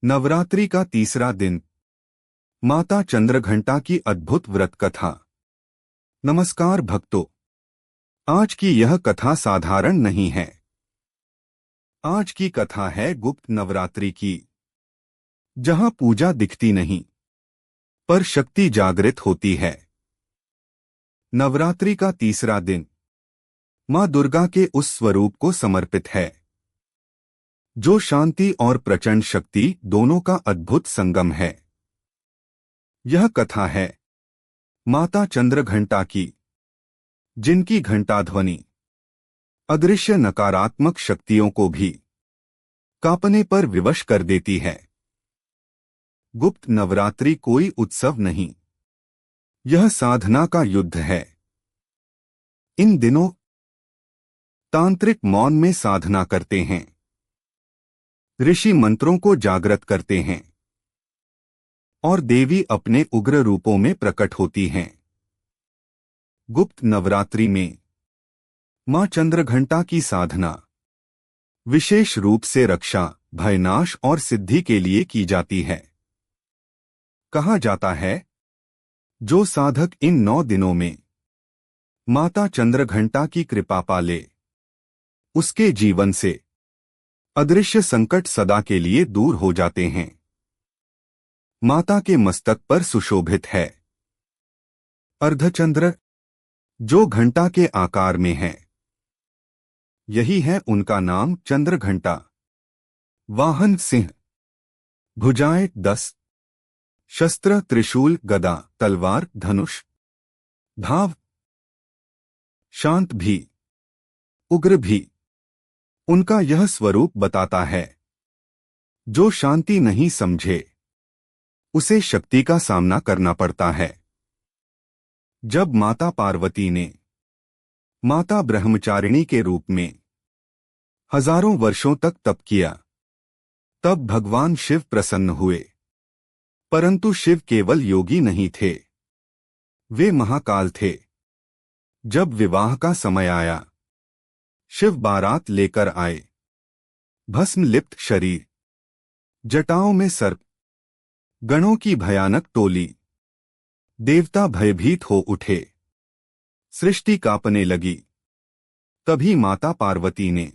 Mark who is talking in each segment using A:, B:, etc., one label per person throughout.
A: नवरात्रि का तीसरा दिन। माता चंद्रघंटा की अद्भुत व्रत कथा। नमस्कार भक्तों, आज की यह कथा साधारण नहीं है। आज की कथा है गुप्त नवरात्रि की, जहां पूजा दिखती नहीं पर शक्ति जागृत होती है। नवरात्रि का तीसरा दिन मां दुर्गा के उस स्वरूप को समर्पित है जो शांति और प्रचंड शक्ति दोनों का अद्भुत संगम है। यह कथा है माता चंद्रघंटा की, जिनकी घंटा ध्वनि अदृश्य नकारात्मक शक्तियों को भी कांपने पर विवश कर देती है। गुप्त नवरात्रि कोई उत्सव नहीं, यह साधना का युद्ध है। इन दिनों तांत्रिक मौन में साधना करते हैं, ऋषि मंत्रों को जागृत करते हैं और देवी अपने उग्र रूपों में प्रकट होती हैं। गुप्त नवरात्रि में मां चंद्रघंटा की साधना विशेष रूप से रक्षा, भयनाश और सिद्धि के लिए की जाती है। कहा जाता है, जो साधक इन 9 दिनों में माता चंद्रघंटा की कृपा पाले, उसके जीवन से अदृश्य संकट सदा के लिए दूर हो जाते हैं। माता के मस्तक पर सुशोभित है अर्धचंद्र, जो घंटा के आकार में है। यही है उनका नाम चंद्रघंटा। वाहन सिंह, भुजाएं 10, शस्त्र त्रिशूल, गदा, तलवार, धनुष, भाव शांत भी, उग्र भी। उनका यह स्वरूप बताता है, जो शांति नहीं समझे उसे शक्ति का सामना करना पड़ता है। जब माता पार्वती ने माता ब्रह्मचारिणी के रूप में हजारों वर्षों तक तप किया, तब भगवान शिव प्रसन्न हुए। परंतु शिव केवल योगी नहीं थे, वे महाकाल थे। जब विवाह का समय आया, शिव बारात लेकर आए। भस्म लिप्त शरीर, जटाओं में सर्प, गणों की भयानक टोली। देवता भयभीत हो उठे, सृष्टि कांपने लगी। तभी माता पार्वती ने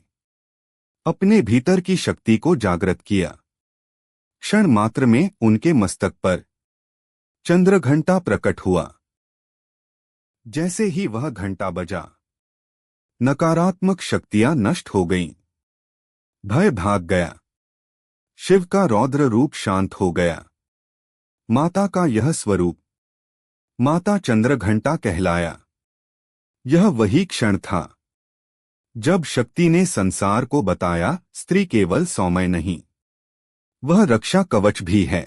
A: अपने भीतर की शक्ति को जागृत किया। क्षण मात्र में उनके मस्तक पर चंद्रघंटा प्रकट हुआ। जैसे ही वह घंटा बजा, नकारात्मक शक्तियां नष्ट हो गईं। भय भाग गया, शिव का रौद्र रूप शांत हो गया। माता का यह स्वरूप माता चंद्रघंटा कहलाया। यह वही क्षण था जब शक्ति ने संसार को बताया, स्त्री केवल सौम्य नहीं, वह रक्षा कवच भी है।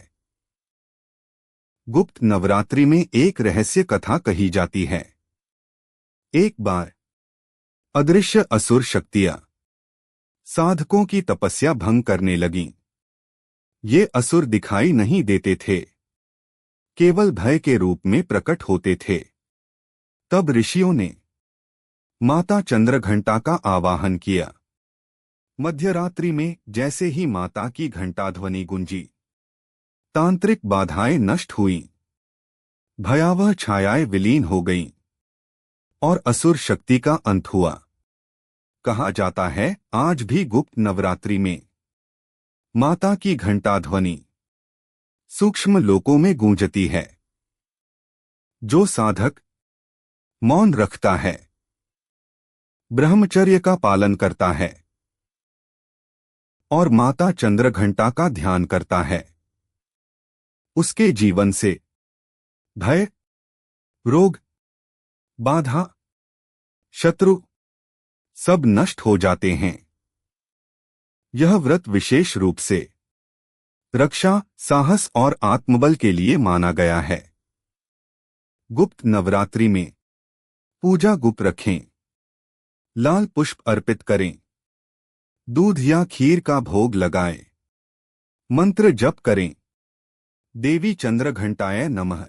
A: गुप्त नवरात्रि में एक रहस्य कथा कही जाती है। एक बार अदृश्य असुर शक्तियां साधकों की तपस्या भंग करने लगीं। ये असुर दिखाई नहीं देते थे, केवल भय के रूप में प्रकट होते थे। तब ऋषियों ने माता चंद्रघंटा का आवाहन किया। मध्यरात्रि में जैसे ही माता की घंटा ध्वनि गूंजी, तांत्रिक बाधाएं नष्ट हुईं, भयावह छायाएं विलीन हो गईं और असुर शक्ति का अंत हुआ। कहा जाता है, आज भी गुप्त नवरात्रि में माता की घंटा ध्वनि सूक्ष्म लोकों में गूंजती है। जो साधक मौन रखता है, ब्रह्मचर्य का पालन करता है और माता चंद्रघंटा का ध्यान करता है, उसके जीवन से भय, रोग, बाधा, शत्रु सब नष्ट हो जाते हैं। यह व्रत विशेष रूप से रक्षा, साहस और आत्मबल के लिए माना गया है। गुप्त नवरात्रि में पूजा गुप्त रखें, लाल पुष्प अर्पित करें, दूध या खीर का भोग लगाएं, मंत्र जप करें। देवी चंद्रघंटाय नमः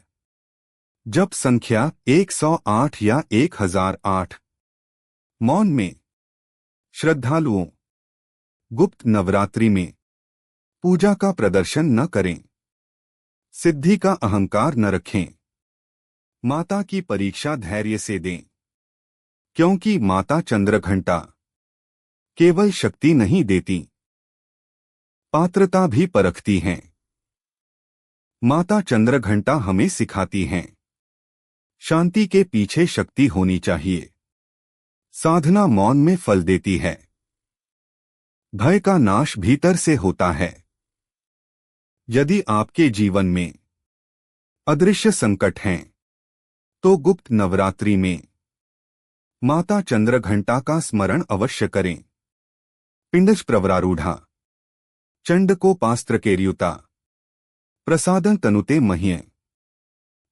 A: जप संख्या 108 या 1008। मौन में श्रद्धालुओं गुप्त नवरात्रि में पूजा का प्रदर्शन न करें। सिद्धि का अहंकार न रखें। माता की परीक्षा धैर्य से दें, क्योंकि माता चंद्रघंटा केवल शक्ति नहीं देती, पात्रता भी परखती हैं। माता चंद्रघंटा हमें सिखाती हैं, शांति के पीछे शक्ति होनी चाहिए। साधना मौन में फल देती है। भय का नाश भीतर से होता है। यदि आपके जीवन में अदृश्य संकट हैं, तो गुप्त नवरात्रि में माता चंद्रघंटा का स्मरण अवश्य करें। पिंडज प्रवरारूढ़ा चंडकोपास्त्रकेर्युता प्रसादं तनुते मह्ये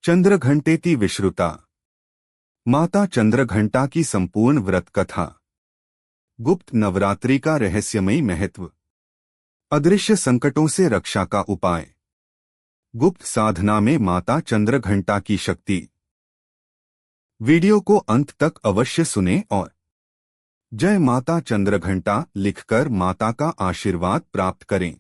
A: चंद्रघंटेति विश्रुता। माता चंद्रघंटा की संपूर्ण व्रत कथा। गुप्त नवरात्रि का रहस्यमयी महत्व। अदृश्य संकटों से रक्षा का उपाय। गुप्त साधना में माता चंद्रघंटा की शक्ति। वीडियो को अंत तक अवश्य सुनें और जय माता चंद्रघंटा लिखकर माता का आशीर्वाद प्राप्त करें।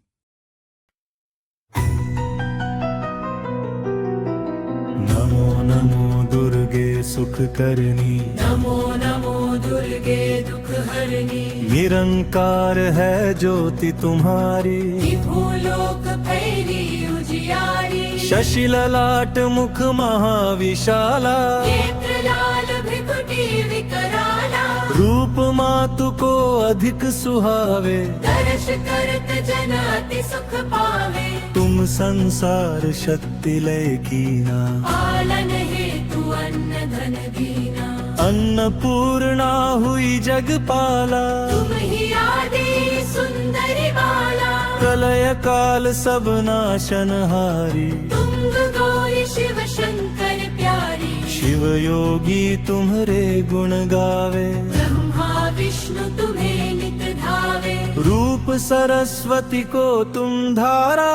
B: नमो नमो दुर्गे सुख करनी,
C: नमो नमो दुर्गे दुख हरनी।
B: निरंकार है ज्योति तुम्हारी,
C: भूलोक फैली उजियारी।
B: शशि ललाट मुख महाविशाला,
C: नेत्र लाल भ्रिकुटी विकराला।
B: रूप मातु को अधिक सुहावे,
C: दर्श करत जन अति सुख पावे।
B: तुम संसार शक्ति लय कीना,
C: पालन हेतु अन्न धन दीना।
B: अन्नपूर्णा हुई जगपाला,
C: तुम ही आदि सुंदरी बाला।
B: प्रलय काल सब नाशनहारी,
C: तुंग गौरी शिव शंकर प्यारी।
B: शिव योगी तुम्हारे गुण गावे,
C: ब्रह्मा विष्णु तुम्हें नित धावे।
B: रूप सरस्वती को तुम धारा,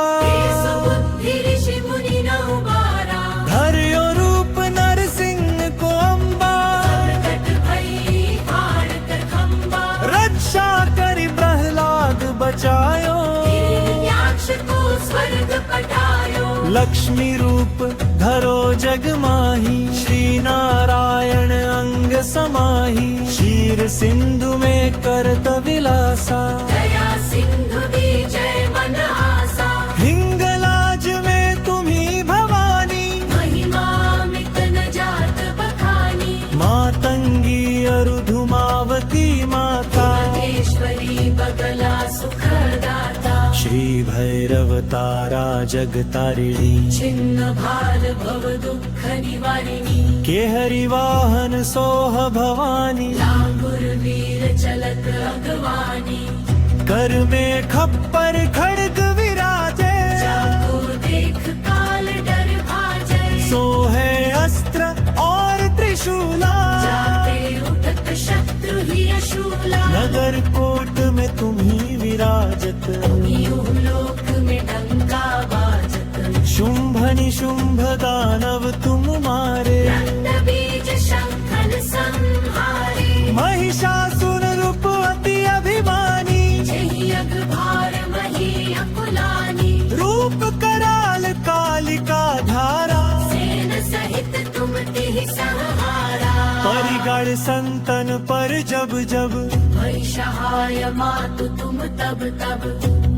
C: बुद्धि ऋषि मुनि न उबारा।
B: धर्यो रूप नरसिंह को अम्बा,
C: संकट भई हार कर खंबा।
B: रक्षा करी प्रहलाद बचायो,
C: हिरण्याक्ष को स्वर्ग पठायो।
B: लक्ष्मी रूप धरो जग माही, श्री नारायण अंग समाही। क्षीर सिंधु में करत विलासा,
C: दया सिंधु दी जय मन आसा।
B: हिंगलाज में तुम्ही भवानी,
C: महिमा मित न जात बखानी।
B: मातंगी अरुधुमावती माता,
C: महेश्वरी बगला सुखदाता।
B: श्री भैरव तारा जगतारिणी,
C: छिन्न भार भव दुख निवारिणी।
B: केहरी वाहन सोह भवानी।
C: लांगुर वीर चलत अगवानी।
B: कर में खप्पर खड़ग विराजे,
C: जाको देख काल डर भाजै।
B: सोहे अस्त्र और त्रिशूला,
C: जाते उठत शत्रु ही अशूला।
B: नगर कोट में तुम्ही विराजत,
C: यूं लोक में डंका बाजत।
B: शुंभ निशुंभ दानव तुम मारे,
C: दंड बीज शंखन संहारे।
B: महिषासुर रूप अति अभिमानी।
C: जहि अग भार मही अकुलानी।
B: रूप कराल कालिका धारा,
C: सेन सहित तुम तिहि संहारा।
B: परिगण संतन पर जब जब,
C: भई सहाय मातु तुम तब तब।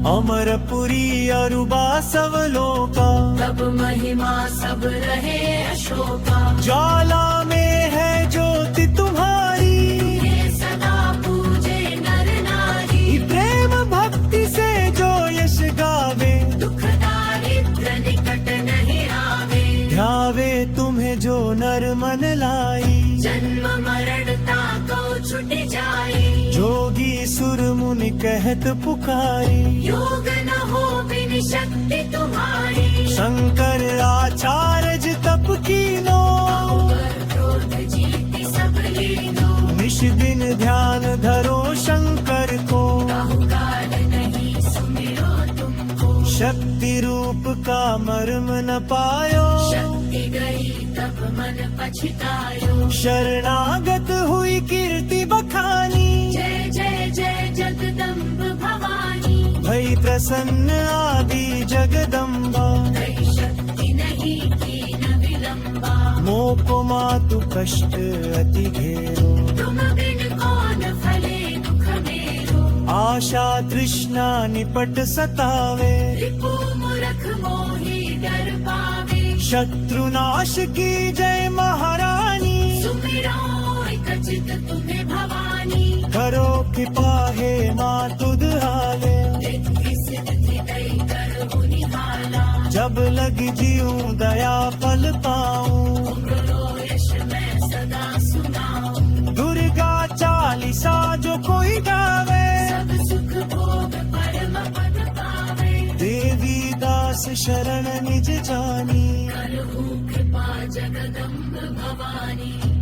B: अमरपुरी अरुबा सब लोका,
C: तब महिमा सब रहे अशोका।
B: ज्वाला में है ज्योति तुम्हारी,
C: ये सदा पूजे नर नारी।
B: प्रेम भक्ति से जो यश गावे,
C: दुख दारिद्र निकट नहीं आवे।
B: ध्यावे तुम्हें जो नर मन लाई।
C: जन्म मरण ताको छुट जाई।
B: जोगी सुर मुनि कहत पुकारी,
C: योग न हो बिन शक्ति तुम्हारी।
B: शंकर आचार्य तप कीनो,
C: अवर क्रोध जीति सब लीनो।
B: निश दिन ध्यान धरो शंकर को,
C: काहू काल नहीं सुमिरो तुमको।
B: शक्ति रूप का मर्म न पायो,
C: शक्ति गई तब मन पछतायो।
B: शरणागत हुई कीर्ति बखानी,
C: जय जय जय जगदम्ब भवानी।
B: भई प्रसन्न आदि जगदम्बा,
C: कई शक्ति नहीं की न विलंबा।
B: मोको मातु कष्ट अति घेरो,
C: तुम बिन कौन फले दुख मेरो।
B: आशा तृष्णा निपट सतावे,
C: रिपु मूर्ख मोहि डर पावे।
B: शत्रुनाश की जय महारानी,
C: सुमिरो एक चित तुम्हें भवानी।
B: करो कृपा हे मातु दुहाले,
C: रिद्धि सिद्धि दई करहु निहाला।
B: जब लग जीऊं दया फल पाऊं,
C: उमरो यश मैं सदा सुनाऊं।
B: दुर्गा चालीसा जो कोई गावे,
C: सब सुख भोग परम पद पावे।
B: देवी दास शरण निज जानी,
C: करहु कृपा जगदम्ब भवानी।